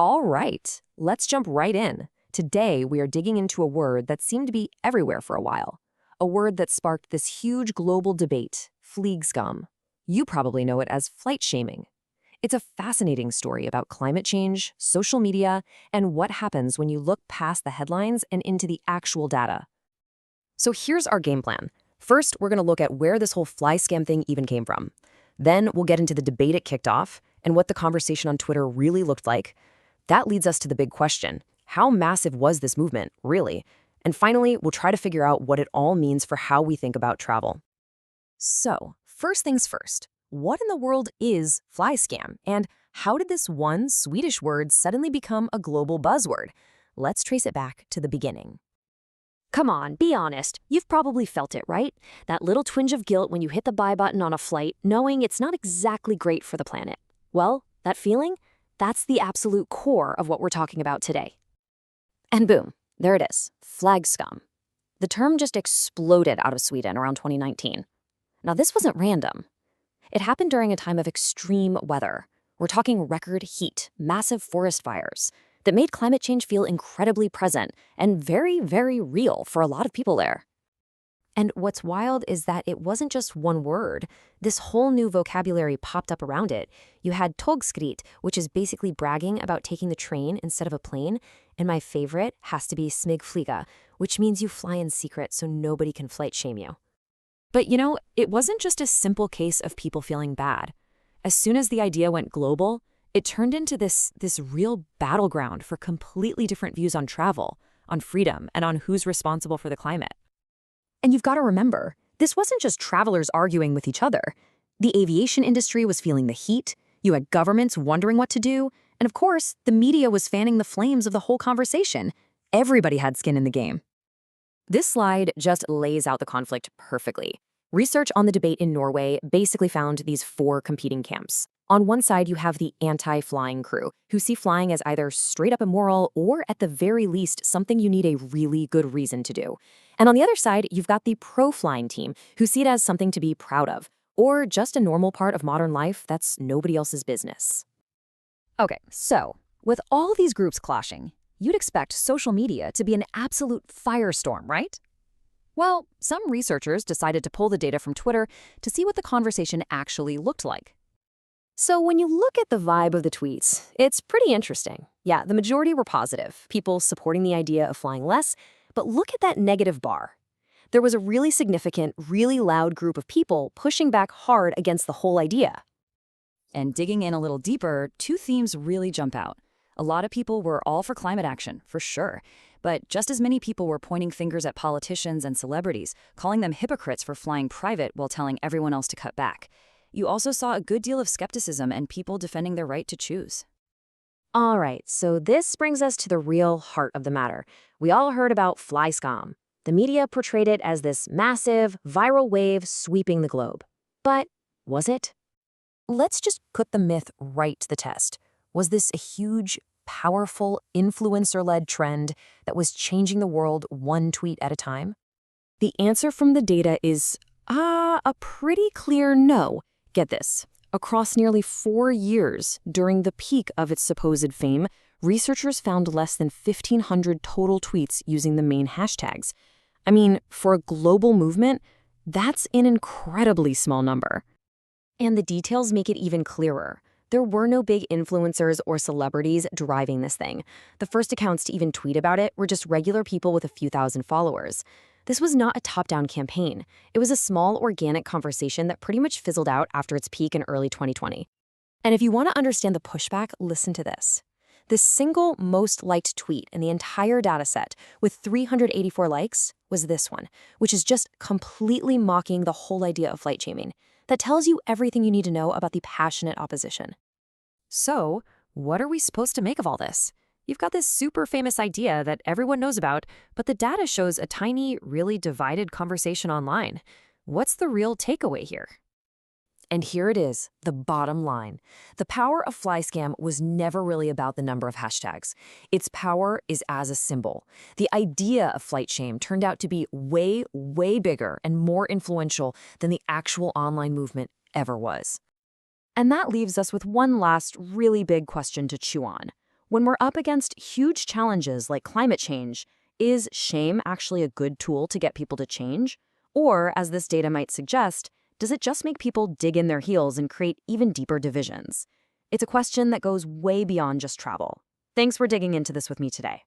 All right, let's jump right in. Today, we are digging into a word that seemed to be everywhere for a while. A word that sparked this huge global debate, Flygskam. You probably know it as flight shaming. It's a fascinating story about climate change, social media, and what happens when you look past the headlines and into the actual data. So here's our game plan. First, we're going to look at where this whole fly scam thing even came from. Then we'll get into the debate it kicked off and what the conversation on Twitter really looked like. That leads us to the big question. How massive was this movement, really? And finally, we'll try to figure out what it all means for how we think about travel. So, first things first, what in the world is Flygskam? And how did this one Swedish word suddenly become a global buzzword? Let's trace it back to the beginning. Come on, be honest. You've probably felt it, right? That little twinge of guilt when you hit the buy button on a flight, knowing it's not exactly great for the planet. Well, that feeling? That's the absolute core of what we're talking about today. And boom, there it is, Flygskam. The term just exploded out of Sweden around 2019. Now, this wasn't random. It happened during a time of extreme weather. We're talking record heat, massive forest fires, that made climate change feel incredibly present and very, very real for a lot of people there. And what's wild is that it wasn't just one word. This whole new vocabulary popped up around it. You had tågskritt, which is basically bragging about taking the train instead of a plane. And my favorite has to be smygflyga, which means you fly in secret so nobody can flight shame you. But it wasn't just a simple case of people feeling bad. As soon as the idea went global, it turned into this real battleground for completely different views on travel, on freedom, and on who's responsible for the climate. And you've got to remember, this wasn't just travelers arguing with each other. The aviation industry was feeling the heat, you had governments wondering what to do, and of course, the media was fanning the flames of the whole conversation. Everybody had skin in the game. This slide just lays out the conflict perfectly. Research on the debate in Norway basically found these four competing camps. On one side, you have the anti-flying crew, who see flying as either straight up immoral or, at the very least, something you need a really good reason to do. And on the other side, you've got the pro-flying team, who see it as something to be proud of, or just a normal part of modern life that's nobody else's business. Okay, so with all these groups clashing, you'd expect social media to be an absolute firestorm, right? Well, some researchers decided to pull the data from Twitter to see what the conversation actually looked like. So when you look at the vibe of the tweets, it's pretty interesting. Yeah, the majority were positive, people supporting the idea of flying less, but look at that negative bar. There was a really significant, really loud group of people pushing back hard against the whole idea. And digging in a little deeper, two themes really jump out. A lot of people were all for climate action, for sure, but just as many people were pointing fingers at politicians and celebrities, calling them hypocrites for flying private while telling everyone else to cut back. You also saw a good deal of skepticism and people defending their right to choose. All right, so this brings us to the real heart of the matter. We all heard about Flygskam. The media portrayed it as this massive, viral wave sweeping the globe. But was it? Let's just put the myth right to the test. Was this a huge, powerful, influencer-led trend that was changing the world one tweet at a time? The answer from the data is, a pretty clear no. Get this. Across nearly 4 years, during the peak of its supposed fame, researchers found less than 1,500 total tweets using the main hashtags. I mean, for a global movement, that's an incredibly small number. And the details make it even clearer. There were no big influencers or celebrities driving this thing. The first accounts to even tweet about it were just regular people with a few thousand followers. This was not a top-down campaign. It was a small, organic conversation that pretty much fizzled out after its peak in early 2020. And if you want to understand the pushback, listen to this. The single most liked tweet in the entire dataset, with 384 likes, was this one, which is just completely mocking the whole idea of flight shaming. That tells you everything you need to know about the passionate opposition. So, what are we supposed to make of all this? You've got this super famous idea that everyone knows about, but the data shows a tiny, really divided conversation online. What's the real takeaway here? And here it is, the bottom line. The power of Flygskam was never really about the number of hashtags. Its power is as a symbol. The idea of flight shame turned out to be way, way bigger and more influential than the actual online movement ever was. And that leaves us with one last really big question to chew on. When we're up against huge challenges like climate change, is shame actually a good tool to get people to change? Or, as this data might suggest, does it just make people dig in their heels and create even deeper divisions? It's a question that goes way beyond just travel. Thanks for digging into this with me today.